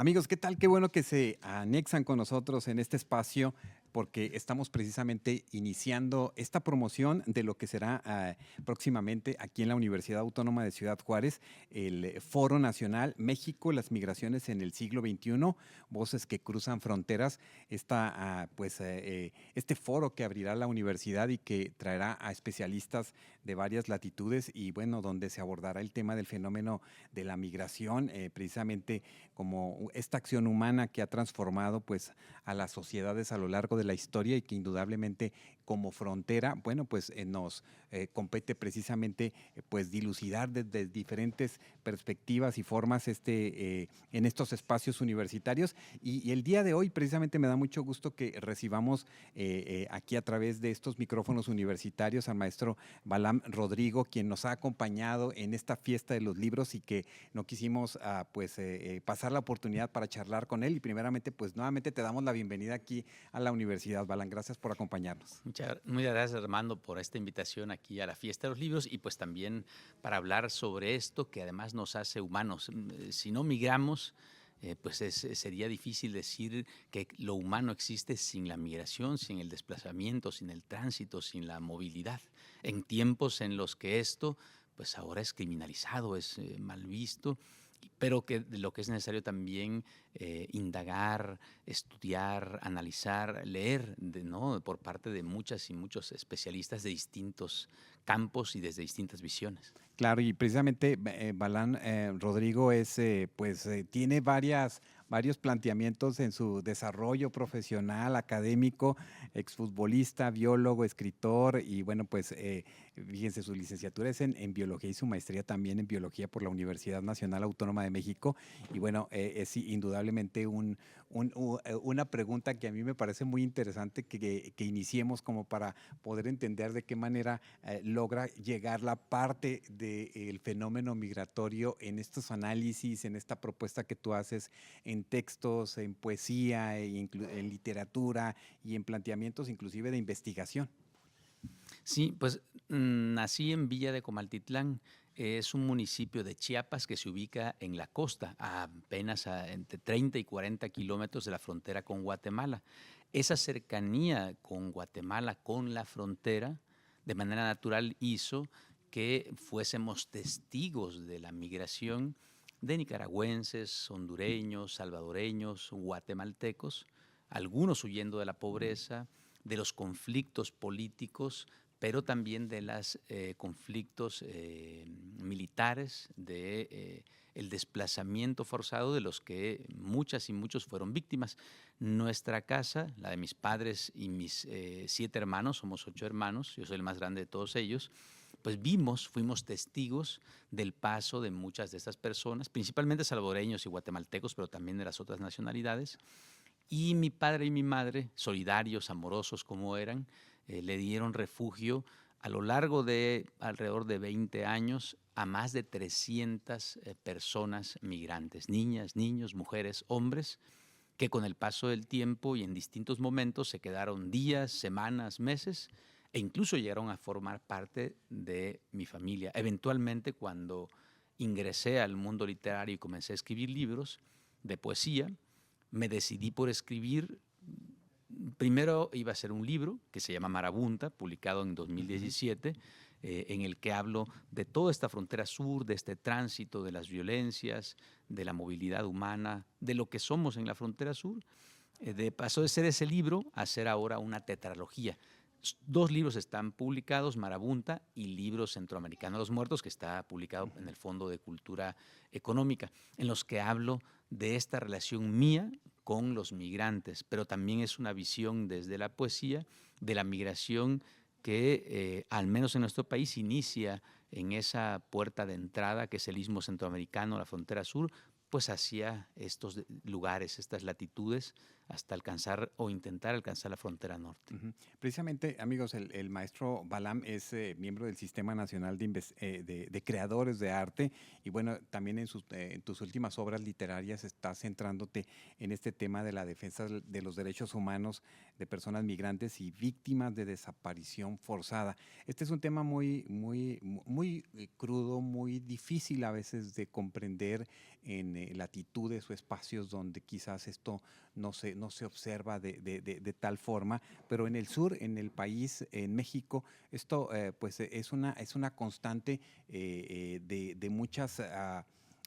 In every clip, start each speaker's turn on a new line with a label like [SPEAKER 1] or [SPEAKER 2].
[SPEAKER 1] Amigos, ¿qué tal? Qué bueno que se anexan con nosotros en este espacio porque estamos precisamente iniciando esta promoción de lo que será próximamente aquí en la Universidad Autónoma de Ciudad Juárez, el Foro Nacional México, las migraciones en el siglo XXI, voces que cruzan fronteras, este foro que abrirá la universidad y que traerá a especialistas de varias latitudes y bueno, donde se abordará el tema del fenómeno de la migración, precisamente como esta acción humana que ha transformado pues a las sociedades a lo largo de la historia y que indudablemente como frontera, bueno, pues nos compete precisamente pues dilucidar desde diferentes perspectivas y formas en estos espacios universitarios. Y el día de hoy precisamente me da mucho gusto que recibamos aquí a través de estos micrófonos universitarios al maestro Balam Rodrigo, quien nos ha acompañado en esta fiesta de los libros y que no quisimos pasar la oportunidad para charlar con él. Y primeramente, pues nuevamente te damos la bienvenida aquí a la Universidad Balam. Gracias por acompañarnos.
[SPEAKER 2] Muchas gracias, Armando, por esta invitación aquí a la Fiesta de los Libros y pues también para hablar sobre esto que además nos hace humanos. Si no migramos, sería difícil decir que lo humano existe sin la migración, sin el desplazamiento, sin el tránsito, sin la movilidad. En tiempos en los que esto, pues ahora es criminalizado, es mal visto, pero que de lo que es necesario también indagar, estudiar, analizar, leer, ¿no? Por parte de muchas y muchos especialistas de distintos campos y desde distintas visiones.
[SPEAKER 1] Claro, y precisamente Balán Rodrigo tiene varios planteamientos en su desarrollo profesional, académico, exfutbolista, biólogo, escritor y bueno, pues fíjense, su licenciatura es en biología y su maestría también en biología por la Universidad Nacional Autónoma de México. Y bueno, es indudablemente una pregunta que a mí me parece muy interesante que iniciemos como para poder entender de qué manera logra llegar la parte del fenómeno migratorio en estos análisis, en esta propuesta que tú haces en textos, en poesía, en literatura y en planteamientos inclusive de investigación.
[SPEAKER 2] Sí, pues nací en Villa de Comaltitlán. Es un municipio de Chiapas que se ubica en la costa, entre 30 y 40 kilómetros de la frontera con Guatemala. Esa cercanía con Guatemala, con la frontera, de manera natural hizo que fuésemos testigos de la migración de nicaragüenses, hondureños, salvadoreños, guatemaltecos, algunos huyendo de la pobreza, de los conflictos políticos, pero también de los conflictos militares, el desplazamiento forzado de los que muchas y muchos fueron víctimas. Nuestra casa, la de mis padres y mis 7 hermanos, somos 8 hermanos, yo soy el más grande de todos ellos, pues fuimos testigos del paso de muchas de estas personas, principalmente salvadoreños y guatemaltecos, pero también de las otras nacionalidades. Y mi padre y mi madre, solidarios, amorosos como eran, le dieron refugio a lo largo de alrededor de 20 años a más de 300 personas migrantes, niñas, niños, mujeres, hombres, que con el paso del tiempo y en distintos momentos se quedaron días, semanas, meses e incluso llegaron a formar parte de mi familia. Eventualmente, cuando ingresé al mundo literario y comencé a escribir libros de poesía, me decidí por escribir. Primero iba a ser un libro que se llama Marabunta, publicado en 2017, en el que hablo de toda esta frontera sur, de este tránsito, de las violencias, de la movilidad humana, de lo que somos en la frontera sur. Pasó de ser ese libro a ser ahora una tetralogía. 2 libros están publicados, Marabunta y Libros Centroamericanos de los Muertos, que está publicado en el Fondo de Cultura Económica, en los que hablo de esta relación mía con los migrantes, pero también es una visión desde la poesía de la migración que, al menos en nuestro país, inicia en esa puerta de entrada que es el Istmo Centroamericano, la frontera sur, pues hacia estos lugares, estas latitudes, hasta alcanzar o intentar alcanzar la frontera norte.
[SPEAKER 1] Precisamente, amigos, el maestro Balam es miembro del Sistema Nacional de Creadores de Arte y bueno, también en tus últimas obras literarias estás centrándote en este tema de la defensa de los derechos humanos de personas migrantes y víctimas de desaparición forzada. Este es un tema muy crudo, muy difícil a veces de comprender en latitudes o espacios donde quizás esto no se observa de tal forma, pero en el sur, en el país, en México, esto pues es una constante de muchas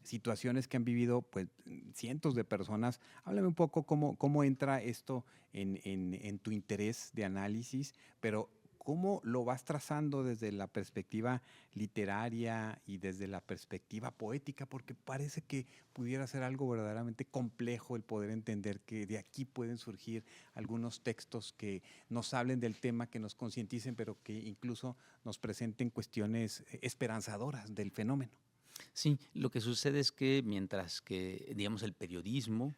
[SPEAKER 1] situaciones que han vivido pues cientos de personas. Háblame un poco cómo entra esto en tu interés de análisis, pero ¿cómo lo vas trazando desde la perspectiva literaria y desde la perspectiva poética? Porque parece que pudiera ser algo verdaderamente complejo el poder entender que de aquí pueden surgir algunos textos que nos hablen del tema, que nos concienticen, pero que incluso nos presenten cuestiones esperanzadoras del fenómeno.
[SPEAKER 2] Sí, lo que sucede es que mientras que, digamos, el periodismo,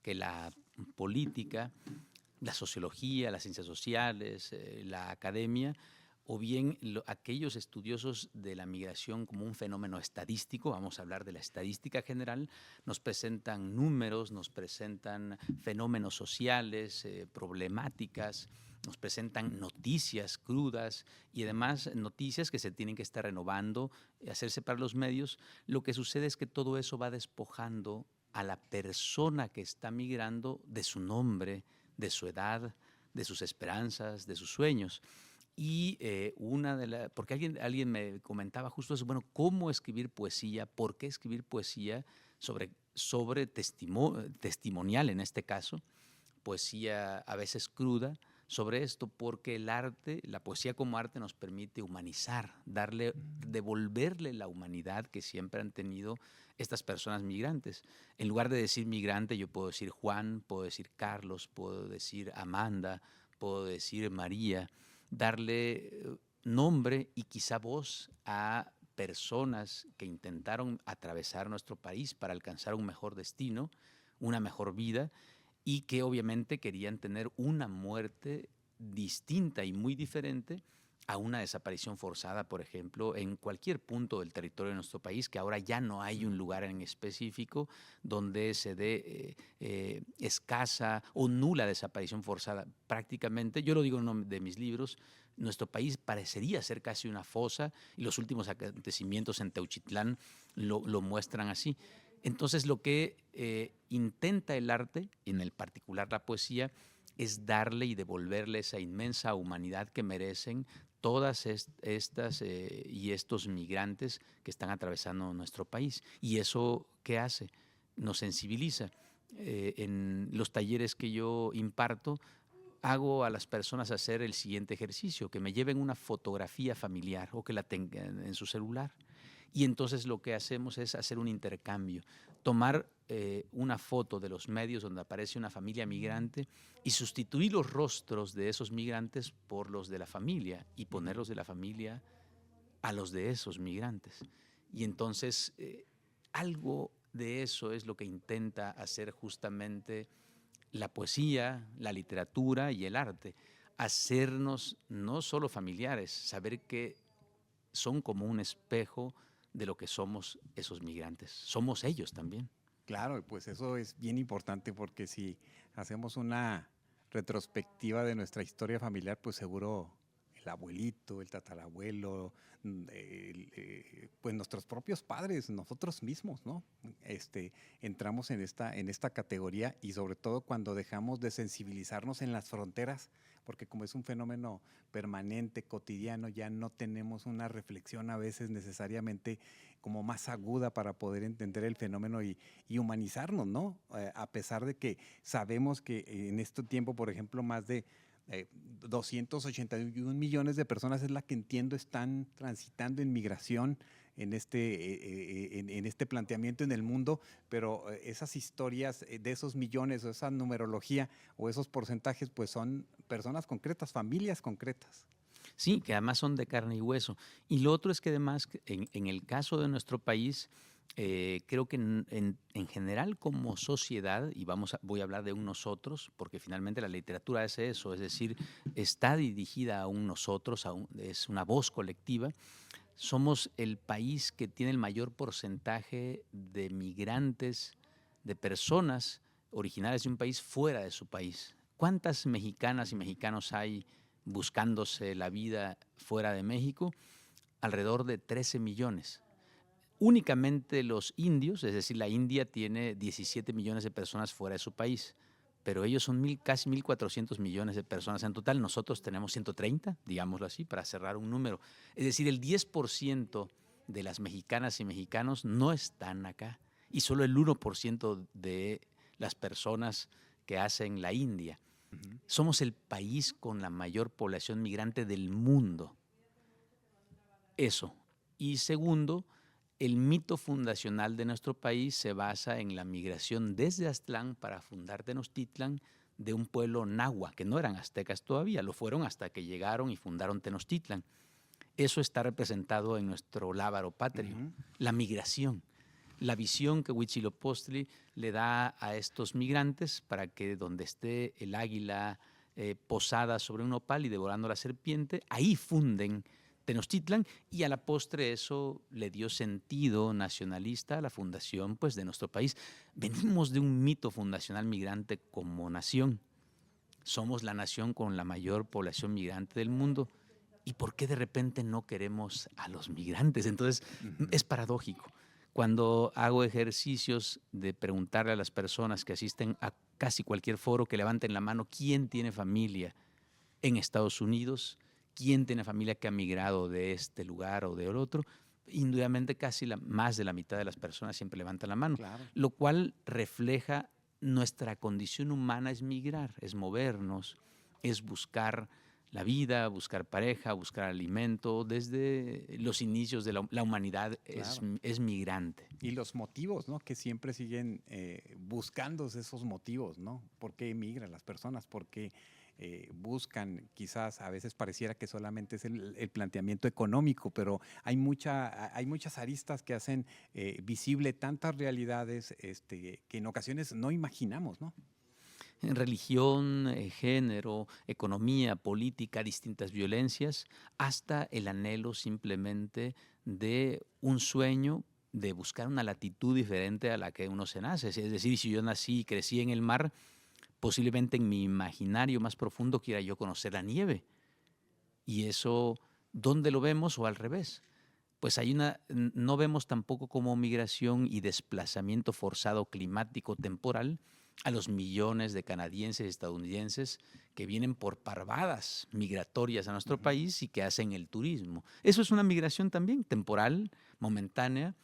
[SPEAKER 2] que la política, la sociología, las ciencias sociales, la academia, o bien aquellos estudiosos de la migración como un fenómeno estadístico, vamos a hablar de la estadística general, nos presentan números, nos presentan fenómenos sociales, problemáticas, nos presentan noticias crudas y además noticias que se tienen que estar renovando, hacerse para los medios. Lo que sucede es que todo eso va despojando a la persona que está migrando de su nombre, de su edad, de sus esperanzas, de sus sueños. Y porque alguien me comentaba justo eso, bueno, ¿cómo escribir poesía? ¿Por qué escribir poesía sobre testimonial en este caso? Poesía a veces cruda, sobre esto, porque el arte, la poesía como arte nos permite humanizar, devolverle la humanidad que siempre han tenido estas personas migrantes. En lugar de decir migrante, yo puedo decir Juan, puedo decir Carlos, puedo decir Amanda, puedo decir María, darle nombre y quizá voz a personas que intentaron atravesar nuestro país para alcanzar un mejor destino, una mejor vida, y que obviamente querían tener una muerte distinta y muy diferente a una desaparición forzada, por ejemplo, en cualquier punto del territorio de nuestro país, que ahora ya no hay un lugar en específico donde se dé escasa o nula desaparición forzada. Prácticamente, yo lo digo en uno de mis libros, nuestro país parecería ser casi una fosa y los últimos acontecimientos en Teuchitlán lo muestran así. Entonces, lo que intenta el arte, en el particular la poesía, es darle y devolverle esa inmensa humanidad que merecen todas estas y estos migrantes que están atravesando nuestro país. ¿Y eso qué hace? Nos sensibiliza. En los talleres que yo imparto, hago a las personas hacer el siguiente ejercicio, que me lleven una fotografía familiar o que la tengan en su celular. Y entonces lo que hacemos es hacer un intercambio, tomar una foto de los medios donde aparece una familia migrante y sustituir los rostros de esos migrantes por los de la familia y ponerlos de la familia a los de esos migrantes. Y entonces algo de eso es lo que intenta hacer justamente la poesía, la literatura y el arte, hacernos no solo familiares, saber que son como un espejo de lo que somos esos migrantes. Somos ellos también.
[SPEAKER 1] Claro, pues eso es bien importante porque si hacemos una retrospectiva de nuestra historia familiar, pues seguro el abuelito, el tatarabuelo, pues nuestros propios padres, nosotros mismos, ¿no? Entramos en esta categoría y sobre todo cuando dejamos de sensibilizarnos en las fronteras, porque como es un fenómeno permanente, cotidiano, ya no tenemos una reflexión a veces necesariamente como más aguda para poder entender el fenómeno y humanizarnos, ¿no? A pesar de que sabemos que en este tiempo, por ejemplo, más de 281 millones de personas es la que entiendo están transitando en migración en este planteamiento en el mundo, pero esas historias de esos millones o esa numerología o esos porcentajes pues son personas concretas, familias concretas.
[SPEAKER 2] Sí, que además son de carne y hueso. Y lo otro es que además, en el caso de nuestro país, Creo que en general como sociedad, y voy a hablar de un nosotros, porque finalmente la literatura es eso, es decir, está dirigida a un nosotros, es una voz colectiva. Somos el país que tiene el mayor porcentaje de migrantes, de personas originarias de un país fuera de su país. ¿Cuántas mexicanas y mexicanos hay buscándose la vida fuera de México? Alrededor de 13 millones. Únicamente los indios, es decir, la India tiene 17 millones de personas fuera de su país, pero ellos son casi 1.400 millones de personas en total. Nosotros tenemos 130, digámoslo así, para cerrar un número. Es decir, el 10% de las mexicanas y mexicanos no están acá y solo el 1% de las personas que hacen la India.
[SPEAKER 1] Ujú.
[SPEAKER 2] Somos el país con la mayor población migrante del mundo. Eso. Y segundo, el mito fundacional de nuestro país se basa en la migración desde Aztlán para fundar Tenochtitlan de un pueblo nahua, que no eran aztecas todavía, lo fueron hasta que llegaron y fundaron Tenochtitlan. Eso está representado en nuestro lábaro patrio,
[SPEAKER 1] Ujú.
[SPEAKER 2] la migración, la visión que Huitzilopochtli le da a estos migrantes para que donde esté el águila posada sobre un nopal y devorando la serpiente, ahí funden Tenochtitlan, y a la postre eso le dio sentido nacionalista a la fundación, pues, de nuestro país. Venimos de un mito fundacional migrante como nación. Somos la nación con la mayor población migrante del mundo. ¿Y por qué de repente no queremos a los migrantes? Entonces,
[SPEAKER 1] Ujú.
[SPEAKER 2] es paradójico. Cuando hago ejercicios de preguntarle a las personas que asisten a casi cualquier foro, que levanten la mano, ¿quién tiene familia en Estados Unidos? ¿Quién tiene familia que ha migrado de este lugar o del otro? Indudablemente casi más de la mitad de las personas siempre levantan la mano,
[SPEAKER 1] Claro.
[SPEAKER 2] lo cual refleja nuestra condición humana es migrar, es movernos, es buscar la vida, buscar pareja, buscar alimento. Desde los inicios de la humanidad
[SPEAKER 1] Claro.
[SPEAKER 2] es migrante.
[SPEAKER 1] Y los motivos, ¿no? Que siempre siguen buscándose esos motivos, ¿no? ¿Por qué emigran las personas? ¿Por qué buscan? Quizás a veces pareciera que solamente es el planteamiento económico, pero hay muchas aristas que hacen visible tantas realidades que en ocasiones no imaginamos, ¿no?
[SPEAKER 2] En religión, género, economía, política, distintas violencias, hasta el anhelo simplemente de un sueño de buscar una latitud diferente a la que uno se nace. Es decir, si yo nací y crecí en el mar, posiblemente en mi imaginario más profundo quiera yo conocer la nieve. Y eso, ¿dónde lo vemos o al revés? Pues no vemos tampoco como migración y desplazamiento forzado climático temporal a los millones de canadienses y estadounidenses que vienen por parvadas migratorias a nuestro
[SPEAKER 1] Ujú.
[SPEAKER 2] país y que hacen el turismo. Eso es una migración también temporal, momentánea,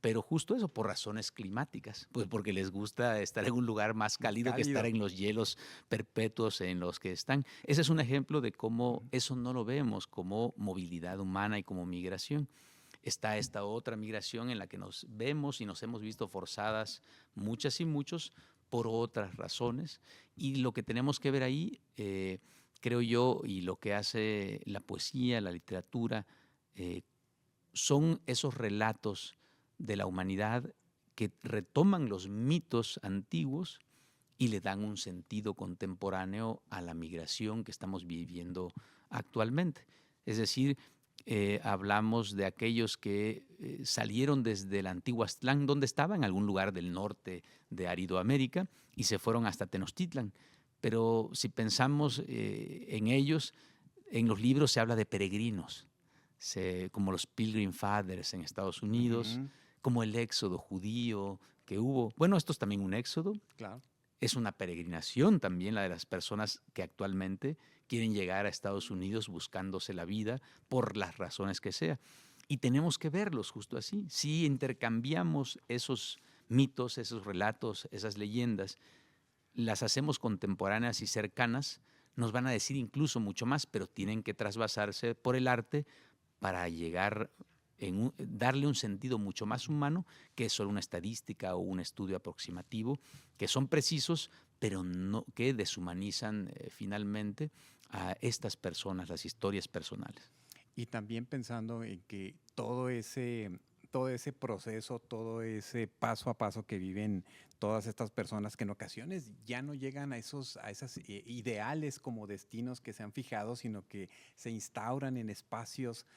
[SPEAKER 2] pero justo eso, por razones climáticas, pues porque les gusta estar en un lugar más
[SPEAKER 1] Más
[SPEAKER 2] cálido que estar
[SPEAKER 1] cálido.
[SPEAKER 2] en los hielos perpetuos en los que están. Ese es un ejemplo de cómo
[SPEAKER 1] Ujú.
[SPEAKER 2] eso no lo vemos como movilidad humana y como migración. Está esta otra migración en la que nos vemos y nos hemos visto forzadas muchas y muchos por otras razones. Y lo que tenemos que ver ahí, creo yo, y lo que hace la poesía, la literatura, eh, son esos relatos de la humanidad que retoman los mitos antiguos y le dan un sentido contemporáneo a la migración que estamos viviendo actualmente. Es decir, hablamos de aquellos que salieron desde el antiguo Aztlán, donde estaba, en algún lugar del norte de Aridoamérica, y se fueron hasta Tenochtitlan. Pero si pensamos en ellos, en los libros se habla de peregrinos, como los Pilgrim Fathers en Estados Unidos,
[SPEAKER 1] Ujú.
[SPEAKER 2] como el éxodo judío que hubo. Bueno, esto es también un éxodo,
[SPEAKER 1] Claro.
[SPEAKER 2] es una peregrinación también la de las personas que actualmente quieren llegar a Estados Unidos buscándose la vida por las razones que sea. Y tenemos que verlos justo así. Si intercambiamos esos mitos, esos relatos, esas leyendas, las hacemos contemporáneas y cercanas, nos van a decir incluso mucho más, pero tienen que trasvasarse por el arte para llegar darle un sentido mucho más humano que solo una estadística o un estudio aproximativo, que son precisos, pero no, que deshumanizan finalmente a estas personas, las historias personales.
[SPEAKER 1] Y también pensando en que todo ese proceso, todo ese paso a paso que viven todas estas personas que en ocasiones ya no llegan a esas ideales como destinos que se han fijado, sino que se instauran en espacios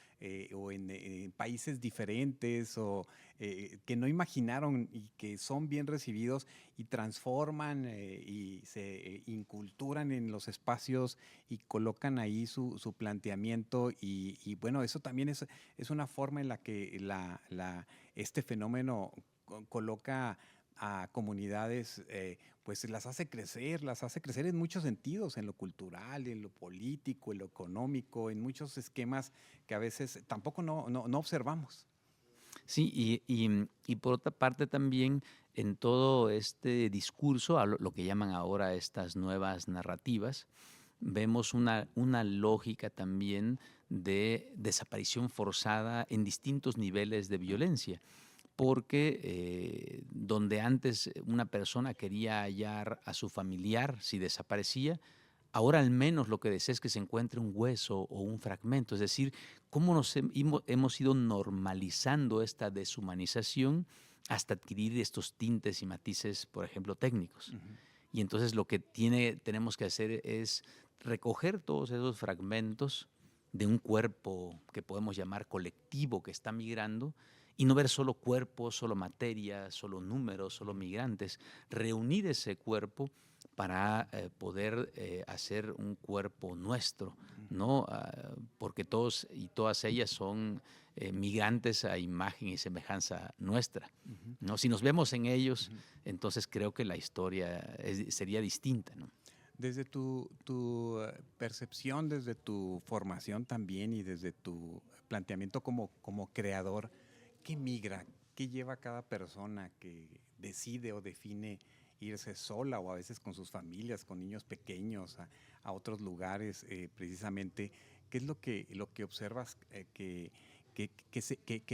[SPEAKER 1] o en países diferentes o que no imaginaron y que son bien recibidos y transforman y se inculturan en los espacios y colocan ahí su planteamiento y bueno, eso también es una forma en la que este fenómeno coloca a comunidades, pues las hace crecer en muchos sentidos, en lo cultural, en lo político, en lo económico, en muchos esquemas que a veces tampoco no observamos.
[SPEAKER 2] Sí, y por otra parte también en todo este discurso, a lo que llaman ahora estas nuevas narrativas, vemos una lógica también de desaparición forzada en distintos niveles de violencia, porque donde antes una persona quería hallar a su familiar si desaparecía, ahora al menos lo que desea es que se encuentre un hueso o un fragmento. Es decir, cómo hemos ido normalizando esta deshumanización hasta adquirir estos tintes y matices, por ejemplo, técnicos.
[SPEAKER 1] Ujú.
[SPEAKER 2] Y entonces lo que tenemos que hacer es recoger todos esos fragmentos de un cuerpo que podemos llamar colectivo que está migrando y no ver solo cuerpos, solo materia, solo números, solo migrantes, reunir ese cuerpo para poder hacer un cuerpo nuestro, ¿no? Porque todos y todas ellas son migrantes a imagen y semejanza nuestra,
[SPEAKER 1] Ujú.
[SPEAKER 2] ¿no? Si nos vemos en ellos,
[SPEAKER 1] Ujú.
[SPEAKER 2] entonces creo que la historia sería distinta, ¿no?
[SPEAKER 1] Desde tu percepción, desde tu formación también y desde tu planteamiento como creador, ¿qué migra? ¿Qué lleva a cada persona que decide o define irse sola o a veces con sus familias, con niños pequeños, a otros lugares precisamente? ¿Qué es lo que observas que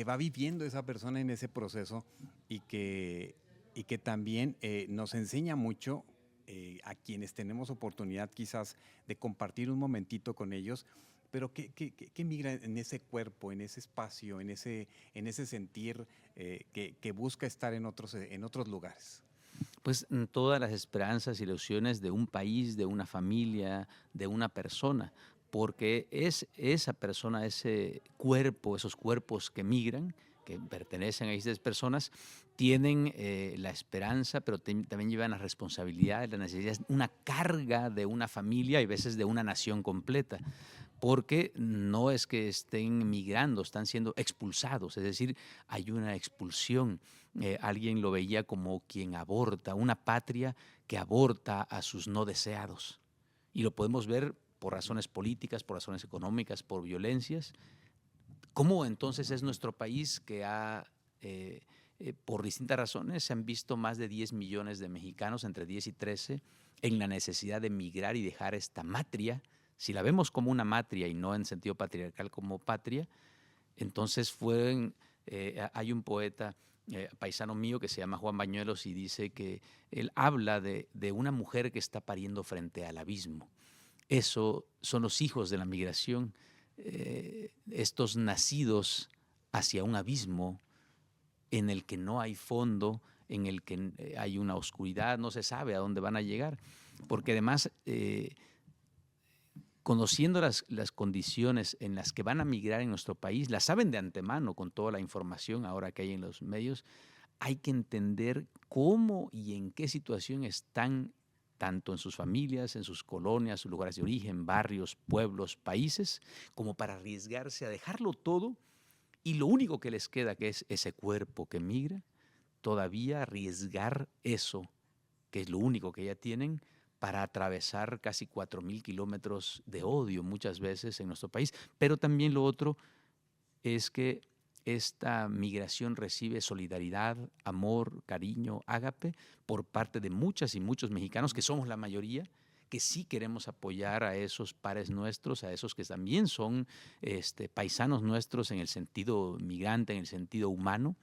[SPEAKER 1] va viviendo esa persona en ese proceso y que también nos enseña mucho a quienes tenemos oportunidad quizás de compartir un momentito con ellos, pero qué migra en ese cuerpo, en ese espacio, en ese sentir que busca estar en otros lugares?
[SPEAKER 2] Pues todas las esperanzas, ilusiones de un país, de una familia, de una persona, porque es esa persona, ese cuerpo, esos cuerpos que migran, que pertenecen a esas personas, tienen la esperanza, pero también llevan la responsabilidad, la necesidad, una carga de una familia y a veces de una nación completa, porque no es que estén migrando, están siendo expulsados, es decir, hay una expulsión. Alguien lo veía como quien aborta, una patria que aborta a sus no deseados. Y lo podemos ver por razones políticas, por razones económicas, por violencias. ¿Cómo entonces es nuestro país que por distintas razones, se han visto más de 10 millones de mexicanos, entre 10 y 13, en la necesidad de migrar y dejar esta matria? Si la vemos como una matria y no en sentido patriarcal como patria, entonces hay un poeta paisano mío que se llama Juan Bañuelos y dice que él habla de una mujer que está pariendo frente al abismo. Eso son los hijos de la migración, estos nacidos hacia un abismo en el que no hay fondo, en el que hay una oscuridad, no se sabe a dónde van a llegar, porque además conociendo las condiciones en las que van a migrar en nuestro país, las saben de antemano con toda la información ahora que hay en los medios, hay que entender cómo y en qué situación están tanto en sus familias, en sus colonias, sus lugares de origen, barrios, pueblos, países, como para arriesgarse a dejarlo todo y lo único que les queda, que es ese cuerpo que migra, todavía arriesgar eso, que es lo único que ya tienen, para atravesar casi 4.000 kilómetros de odio muchas veces en nuestro país. Pero también lo otro es que esta migración recibe solidaridad, amor, cariño, ágape por parte de muchas y muchos mexicanos, que somos la mayoría, que sí queremos apoyar a esos pares nuestros, a esos que también son paisanos nuestros en el sentido migrante, en el sentido humano,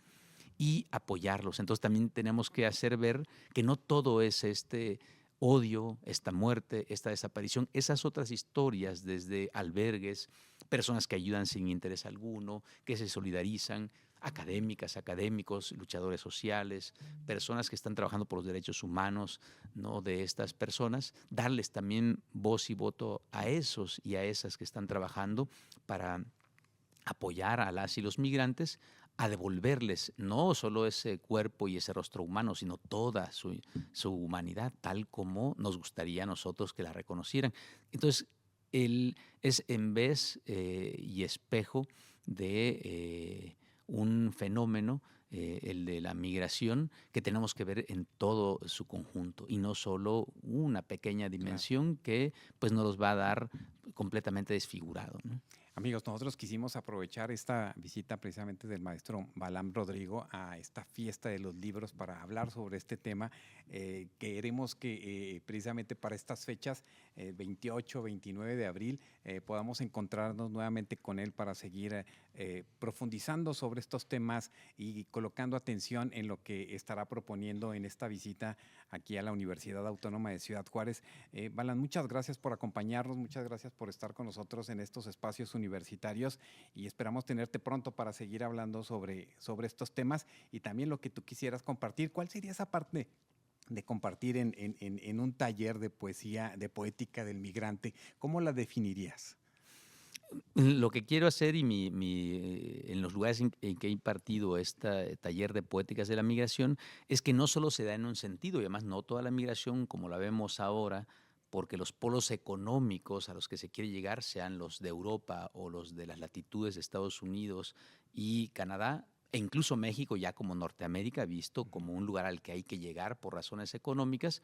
[SPEAKER 2] y apoyarlos. Entonces también tenemos que hacer ver que no todo es este odio, esta muerte, esta desaparición, esas otras historias desde albergues, personas que ayudan sin interés alguno, que se solidarizan, académicas, académicos, luchadores sociales, personas que están trabajando por los derechos humanos, ¿no?, de estas personas, darles también voz y voto a esos y a esas que están trabajando para apoyar a las y los migrantes a devolverles no solo ese cuerpo y ese rostro humano, sino toda su humanidad, tal como nos gustaría a nosotros que la reconocieran. Entonces, él es en vez y espejo de un fenómeno, el de la migración, que tenemos que ver en todo su conjunto y no solo una pequeña
[SPEAKER 1] Claro.
[SPEAKER 2] dimensión que pues nos los va a dar completamente desfigurado, ¿no?
[SPEAKER 1] Amigos, nosotros quisimos aprovechar esta visita precisamente del maestro Balam Rodrigo a esta fiesta de los libros para hablar sobre este tema. Queremos que precisamente para estas fechas, 28, 29 de abril, podamos encontrarnos nuevamente con él para seguir profundizando sobre estos temas y colocando atención en lo que estará proponiendo en esta visita aquí a la Universidad Autónoma de Ciudad Juárez. Balam, muchas gracias por acompañarnos, muchas gracias por estar con nosotros en estos espacios universitarios y esperamos tenerte pronto para seguir hablando sobre estos temas y también lo que tú quisieras compartir. ¿Cuál sería esa parte de compartir en un taller de poesía, de poética del migrante? ¿Cómo la definirías?
[SPEAKER 2] Lo que quiero hacer y en los lugares en que he impartido este taller de poéticas de la migración es que no solo se da en un sentido, y además no toda la migración como la vemos ahora, porque los polos económicos a los que se quiere llegar, sean los de Europa o los de las latitudes de Estados Unidos y Canadá, e incluso México ya como Norteamérica, visto como un lugar al que hay que llegar por razones económicas,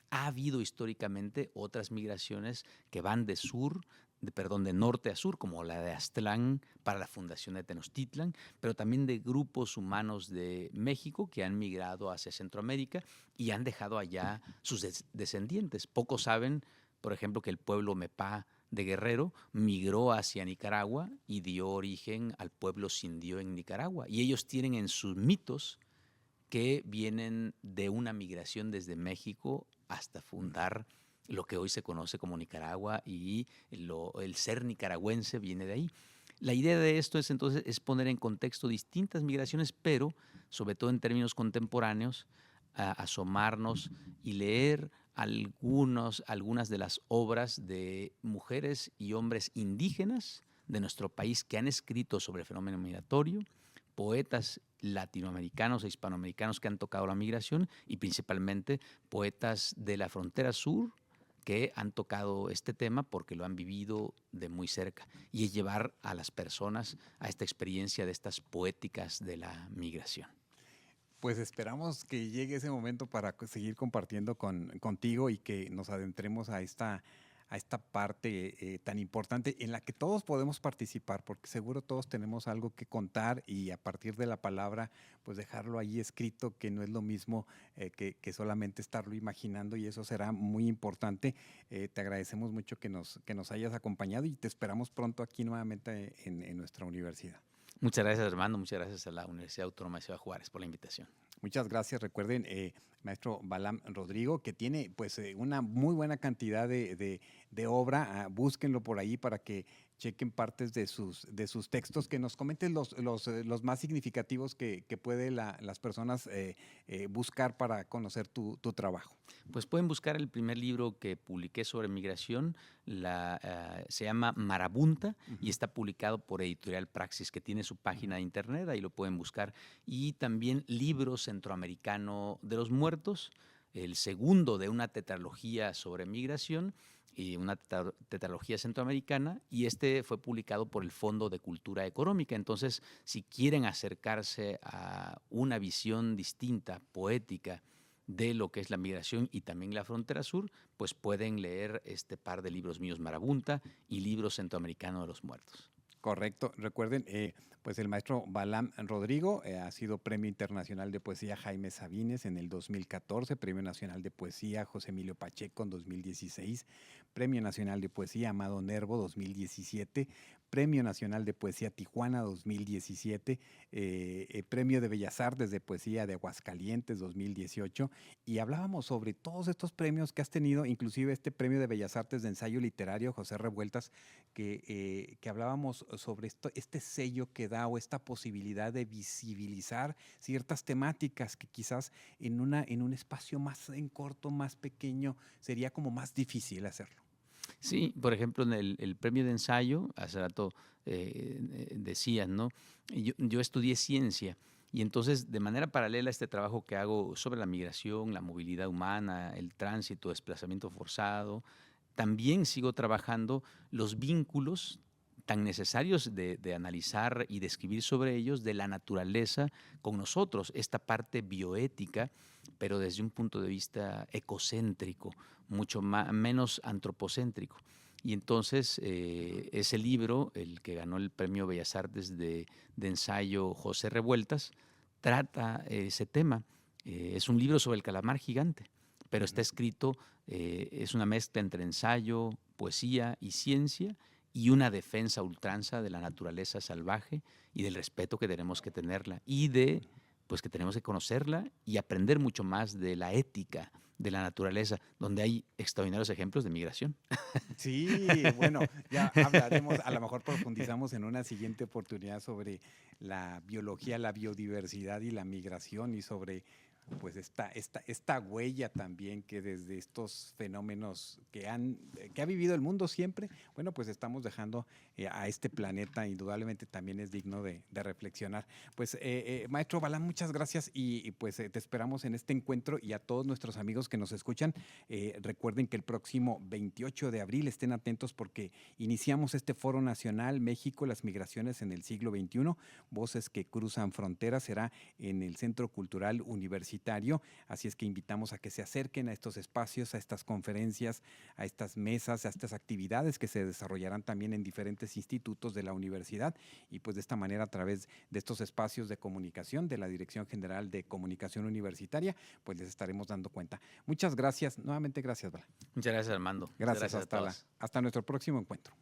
[SPEAKER 2] ha habido históricamente otras migraciones que van de norte a sur, como la de Aztlán para la fundación de Tenochtitlan, pero también de grupos humanos de México que han migrado hacia Centroamérica y han dejado allá sus descendientes. Pocos saben, por ejemplo, que el pueblo Mepá de Guerrero migró hacia Nicaragua y dio origen al pueblo sindió en Nicaragua. Y ellos tienen en sus mitos que vienen de una migración desde México hasta fundar lo que hoy se conoce como Nicaragua y el ser nicaragüense viene de ahí. La idea de esto es entonces es poner en contexto distintas migraciones, pero sobre todo en términos contemporáneos, asomarnos y leer algunas de las obras de mujeres y hombres indígenas de nuestro país que han escrito sobre el fenómeno migratorio, poetas latinoamericanos e hispanoamericanos que han tocado la migración y principalmente poetas de la frontera sur que han tocado este tema porque lo han vivido de muy cerca y es llevar a las personas a esta experiencia de estas poéticas de la migración.
[SPEAKER 1] Pues esperamos que llegue ese momento para seguir compartiendo contigo y que nos adentremos a esta parte tan importante en la que todos podemos participar, porque seguro todos tenemos algo que contar y a partir de la palabra, pues dejarlo ahí escrito, que no es lo mismo que solamente estarlo imaginando y eso será muy importante. Te agradecemos mucho que nos hayas acompañado y te esperamos pronto aquí nuevamente en nuestra universidad.
[SPEAKER 2] Muchas gracias, Armando. Muchas gracias a la Universidad Autónoma de Ciudad Juárez por la invitación.
[SPEAKER 1] Muchas gracias. Recuerden, maestro Balam Rodrigo, que tiene pues una muy buena cantidad de obra. Búsquenlo por ahí para que chequen partes de sus textos, que nos comenten los más significativos que puede las personas buscar para conocer tu trabajo.
[SPEAKER 2] Pues pueden buscar el primer libro que publiqué sobre migración, se llama Marabunta y está publicado por Editorial Praxis, que tiene su página de internet, ahí lo pueden buscar. Y también Libro Centroamericano de los Muertos, el segundo de una tetralogía sobre migración y una tetralogía centroamericana, y este fue publicado por el Fondo de Cultura Económica. Entonces, si quieren acercarse a una visión distinta, poética, de lo que es la migración y también la frontera sur, pues pueden leer este par de libros míos, Marabunta y Libro Centroamericano de los Muertos.
[SPEAKER 1] Correcto. Recuerden, pues el maestro Balam Rodrigo ha sido Premio Internacional de Poesía Jaime Sabines en el 2014, Premio Nacional de Poesía José Emilio Pacheco en 2016, Premio Nacional de Poesía Amado Nervo 2017, Premio Nacional de Poesía Tijuana 2017, Premio de Bellas Artes de Poesía de Aguascalientes 2018, y hablábamos sobre todos estos premios que has tenido, inclusive este Premio de Bellas Artes de Ensayo Literario José Revueltas, que hablábamos sobre este sello que da o esta posibilidad de visibilizar ciertas temáticas que quizás en un espacio más en corto, más pequeño, sería como más difícil hacerlo.
[SPEAKER 2] Sí, por ejemplo, en el premio de ensayo, hace rato decías, ¿no? Yo estudié ciencia y entonces de manera paralela a este trabajo que hago sobre la migración, la movilidad humana, el tránsito, desplazamiento forzado, también sigo trabajando los vínculos tan necesarios de analizar y de escribir sobre ellos de la naturaleza con nosotros, esta parte bioética, pero desde un punto de vista ecocéntrico, mucho menos antropocéntrico. Y entonces ese libro, el que ganó el Premio Bellas Artes de ensayo José Revueltas, trata ese tema. Es un libro sobre el calamar gigante, pero está escrito, es una mezcla entre ensayo, poesía y ciencia, y una defensa a ultranza de la naturaleza salvaje y del respeto que tenemos que tenerla y pues que tenemos que conocerla y aprender mucho más de la ética de la naturaleza, donde hay extraordinarios ejemplos de migración.
[SPEAKER 1] Sí, bueno, ya hablaremos, a lo mejor profundizamos en una siguiente oportunidad sobre la biología, la biodiversidad y la migración, y sobre pues esta huella también que desde estos fenómenos que ha vivido el mundo siempre, bueno, pues estamos dejando a este planeta. Indudablemente también es digno de reflexionar. Pues maestro Balán, muchas gracias, y pues te esperamos en este encuentro, y a todos nuestros amigos que nos escuchan, recuerden que el próximo 28 de abril estén atentos, porque iniciamos este Foro Nacional México, las migraciones en el siglo XXI, voces que cruzan fronteras. Será en el Centro Cultural Universitario. Así es que invitamos a que se acerquen a estos espacios, a estas conferencias, a estas mesas, a estas actividades que se desarrollarán también en diferentes institutos de la universidad, y pues de esta manera, a través de estos espacios de comunicación de la Dirección General de Comunicación Universitaria, pues les estaremos dando cuenta. Muchas gracias, nuevamente gracias, Bala.
[SPEAKER 2] Muchas gracias, Armando. Muchas
[SPEAKER 1] Gracias,
[SPEAKER 2] gracias a todos.
[SPEAKER 1] hasta nuestro próximo encuentro.